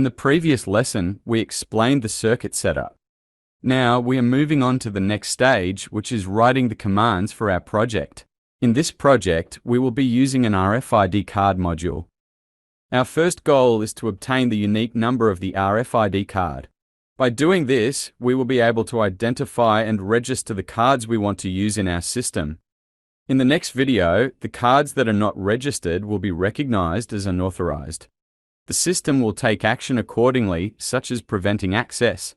In the previous lesson, we explained the circuit setup. Now we are moving on to the next stage, which is writing the commands for our project. In this project, we will be using an RFID card module. Our first goal is to obtain the unique number of the RFID card. By doing this, we will be able to identify and register the cards we want to use in our system. In the next video, the cards that are not registered will be recognized as unauthorized. The system will take action accordingly, such as preventing access.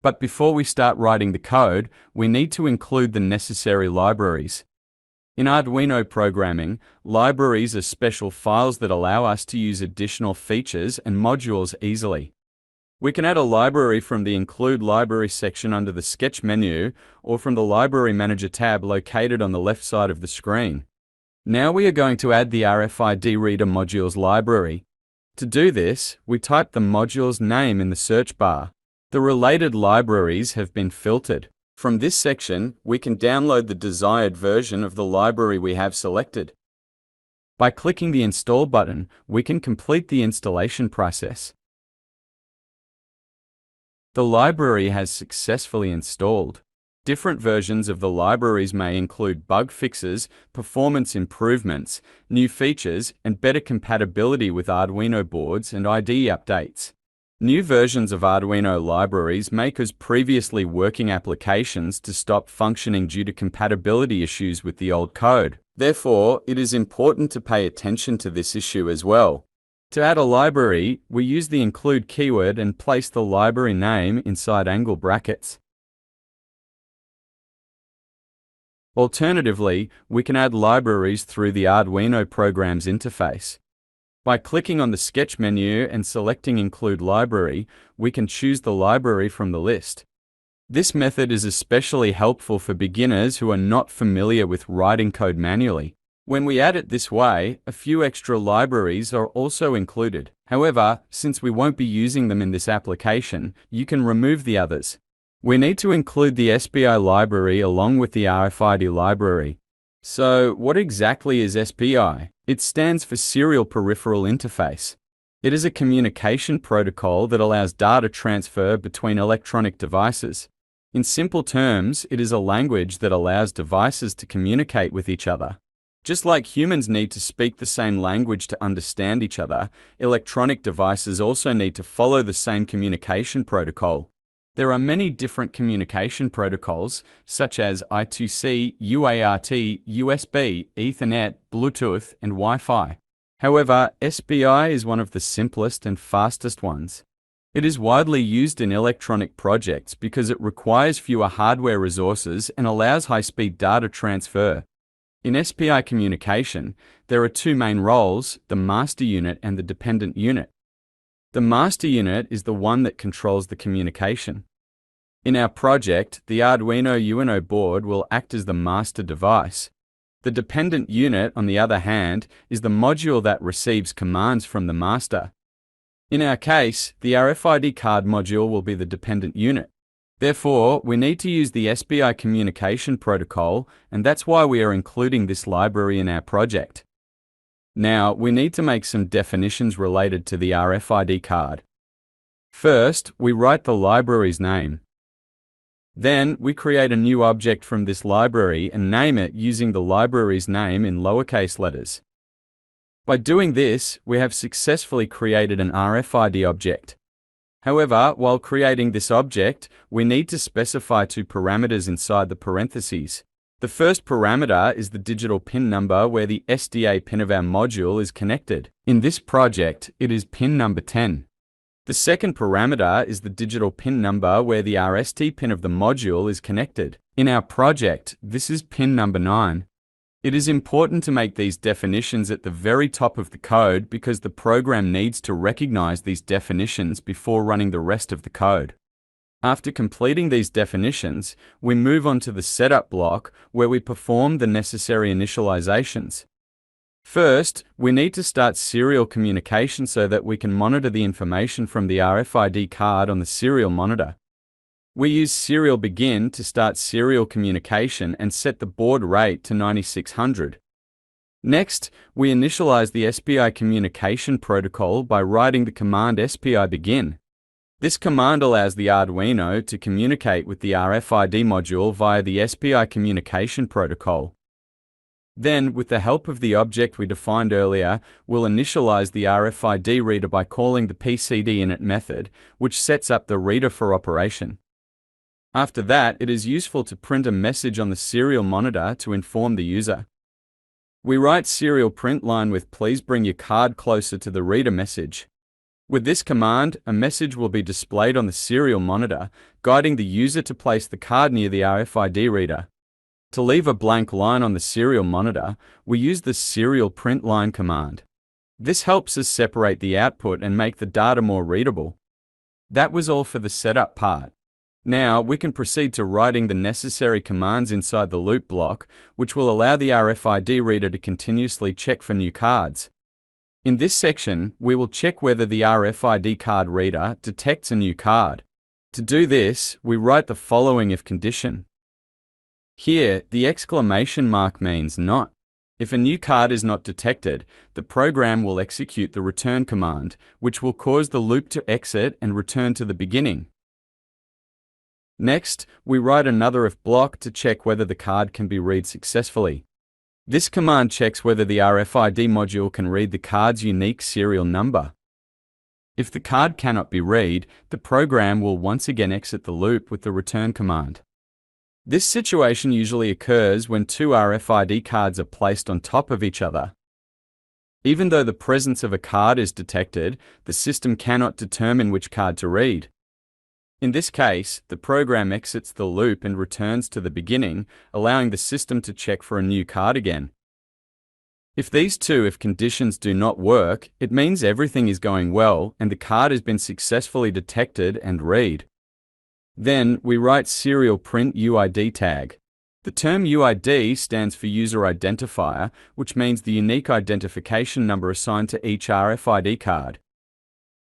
But before we start writing the code, we need to include the necessary libraries. In Arduino programming, libraries are special files that allow us to use additional features and modules easily. We can add a library from the Include Library section under the Sketch menu or from the Library Manager tab located on the left side of the screen. Now we are going to add the RFID Reader Modules library. To do this, we type the module's name in the search bar. The related libraries have been filtered. From this section, we can download the desired version of the library we have selected. By clicking the Install button, we can complete the installation process. The library has successfully installed. Different versions of the libraries may include bug fixes, performance improvements, new features, and better compatibility with Arduino boards and IDE updates. New versions of Arduino libraries may cause previously working applications to stop functioning due to compatibility issues with the old code. Therefore, it is important to pay attention to this issue as well. To add a library, we use the include keyword and place the library name inside angle brackets. Alternatively, we can add libraries through the Arduino program's interface. By clicking on the Sketch menu and selecting Include Library, we can choose the library from the list. This method is especially helpful for beginners who are not familiar with writing code manually. When we add it this way, a few extra libraries are also included. However, since we won't be using them in this application, you can remove the others. We need to include the SPI library along with the RFID library. So, what exactly is SPI? It stands for Serial Peripheral Interface. It is a communication protocol that allows data transfer between electronic devices. In simple terms, it is a language that allows devices to communicate with each other. Just like humans need to speak the same language to understand each other, electronic devices also need to follow the same communication protocol. There are many different communication protocols, such as I2C, UART, USB, Ethernet, Bluetooth, and Wi-Fi. However, SPI is one of the simplest and fastest ones. It is widely used in electronic projects because it requires fewer hardware resources and allows high-speed data transfer. In SPI communication, there are two main roles, the master unit and the dependent unit. The master unit is the one that controls the communication. In our project, the Arduino UNO board will act as the master device. The dependent unit, on the other hand, is the module that receives commands from the master. In our case, the RFID card module will be the dependent unit. Therefore, we need to use the SPI communication protocol, and that's why we are including this library in our project. Now, we need to make some definitions related to the RFID card. First, we write the library's name. Then, we create a new object from this library and name it using the library's name in lowercase letters. By doing this, we have successfully created an RFID object. However, while creating this object, we need to specify two parameters inside the parentheses. The first parameter is the digital pin number where the SDA pin of our module is connected. In this project, it is pin number 10. The second parameter is the digital pin number where the RST pin of the module is connected. In our project, this is pin number 9. It is important to make these definitions at the very top of the code because the program needs to recognize these definitions before running the rest of the code. After completing these definitions, we move on to the setup block where we perform the necessary initializations. First, we need to start serial communication so that we can monitor the information from the RFID card on the serial monitor. We use serial begin to start serial communication and set the baud rate to 9600. Next, we initialize the SPI communication protocol by writing the command SPI begin. This command allows the Arduino to communicate with the RFID module via the SPI communication protocol. Then, with the help of the object we defined earlier, we'll initialize the RFID reader by calling the PCDinit method, which sets up the reader for operation. After that, it is useful to print a message on the serial monitor to inform the user. We write serial print line with "Please bring your card closer to the reader" message. With this command, a message will be displayed on the serial monitor, guiding the user to place the card near the RFID reader. To leave a blank line on the serial monitor, we use the serial print line command. This helps us separate the output and make the data more readable. That was all for the setup part. Now, we can proceed to writing the necessary commands inside the loop block, which will allow the RFID reader to continuously check for new cards. In this section, we will check whether the RFID card reader detects a new card. To do this, we write the following if condition. Here, the exclamation mark means not. If a new card is not detected, the program will execute the return command, which will cause the loop to exit and return to the beginning. Next, we write another if block to check whether the card can be read successfully. This command checks whether the RFID module can read the card's unique serial number. If the card cannot be read, the program will once again exit the loop with the return command. This situation usually occurs when two RFID cards are placed on top of each other. Even though the presence of a card is detected, the system cannot determine which card to read. In this case, the program exits the loop and returns to the beginning, allowing the system to check for a new card again. If these two if conditions do not work, it means everything is going well and the card has been successfully detected and read. Then, we write serial print UID tag. The term UID stands for user identifier, which means the unique identification number assigned to each RFID card.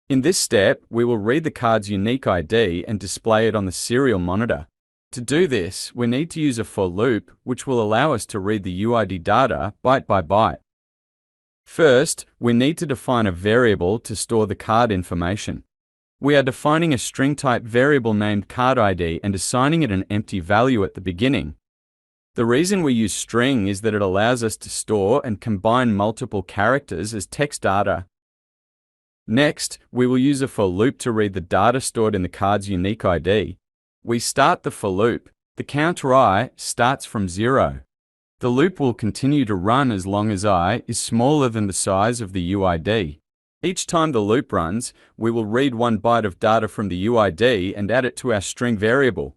In this step, we will read the card's unique ID and display it on the serial monitor. To do this, we need to use a for loop, which will allow us to read the UID data byte by byte. First, we need to define a variable to store the card information. We are defining a string-type variable named card ID and assigning it an empty value at the beginning. The reason we use string is that it allows us to store and combine multiple characters as text data. Next, we will use a for loop to read the data stored in the card's unique ID. We start the for loop. The counter I starts from 0. The loop will continue to run as long as I is smaller than the size of the UID. Each time the loop runs, we will read 1 byte of data from the UID and add it to our string variable.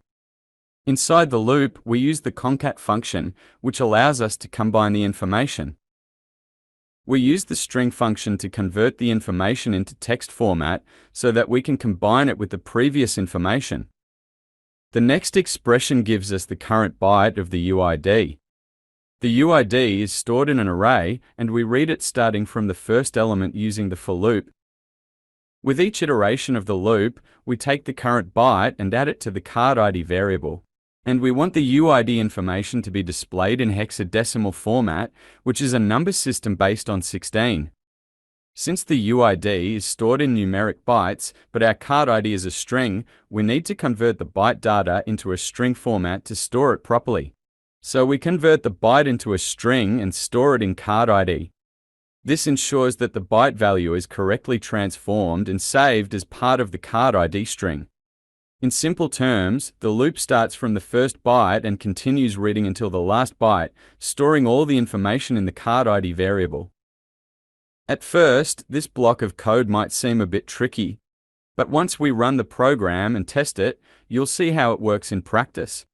Inside the loop, we use the concat function, which allows us to combine the information. We use the string function to convert the information into text format so that we can combine it with the previous information. The next expression gives us the current byte of the UID. The UID is stored in an array, and we read it starting from the first element using the for loop. With each iteration of the loop, we take the current byte and add it to the card ID variable. And we want the UID information to be displayed in hexadecimal format, which is a number system based on 16. Since the UID is stored in numeric bytes, but our card ID is a string, we need to convert the byte data into a string format to store it properly. So we convert the byte into a string and store it in card ID. This ensures that the byte value is correctly transformed and saved as part of the card ID string. In simple terms, the loop starts from the first byte and continues reading until the last byte, storing all the information in the card ID variable. At first, this block of code might seem a bit tricky, but once we run the program and test it, you'll see how it works in practice.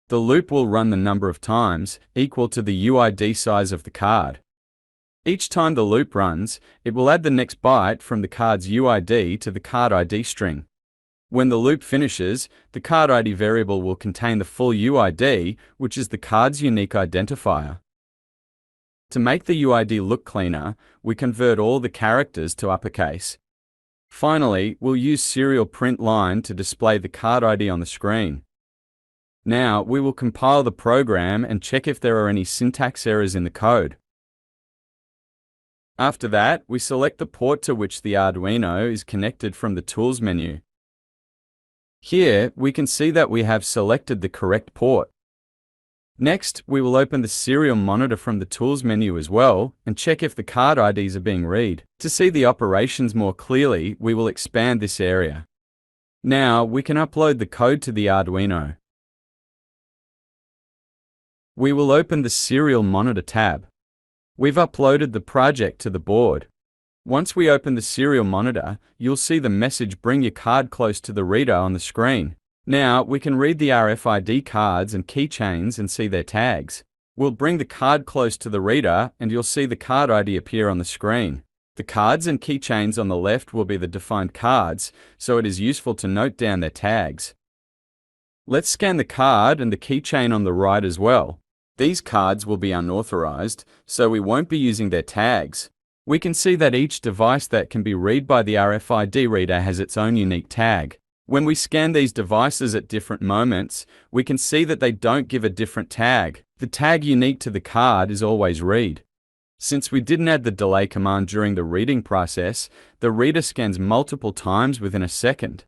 The loop will run the number of times equal to the UID size of the card. Each time the loop runs, it will add the next byte from the card's UID to the card ID string. When the loop finishes, the card ID variable will contain the full UID, which is the card's unique identifier. To make the UID look cleaner, we convert all the characters to uppercase. Finally, we'll use serial print line to display the card ID on the screen. Now, we will compile the program and check if there are any syntax errors in the code. After that, we select the port to which the Arduino is connected from the Tools menu. Here, we can see that we have selected the correct port. Next, we will open the serial monitor from the Tools menu as well and check if the card IDs are being read. To see the operations more clearly, we will expand this area. Now, we can upload the code to the Arduino. We will open the Serial Monitor tab. We've uploaded the project to the board. Once we open the serial monitor, you'll see the message "Bring your card close to the reader" on the screen. Now, we can read the RFID cards and keychains and see their tags. We'll bring the card close to the reader and you'll see the card ID appear on the screen. The cards and keychains on the left will be the defined cards, so it is useful to note down their tags. Let's scan the card and the keychain on the right as well. These cards will be unauthorized, so we won't be using their tags. We can see that each device that can be read by the RFID reader has its own unique tag. When we scan these devices at different moments, we can see that they don't give a different tag. The tag unique to the card is always read. Since we didn't add the delay command during the reading process, the reader scans multiple times within a second.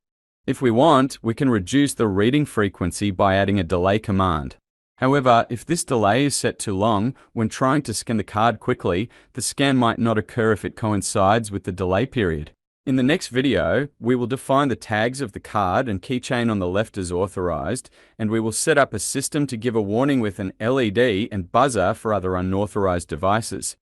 If we want, we can reduce the reading frequency by adding a delay command. However, if this delay is set too long, when trying to scan the card quickly, the scan might not occur if it coincides with the delay period. In the next video, we will define the tags of the card and keychain on the left as authorized, and we will set up a system to give a warning with an LED and buzzer for other unauthorized devices.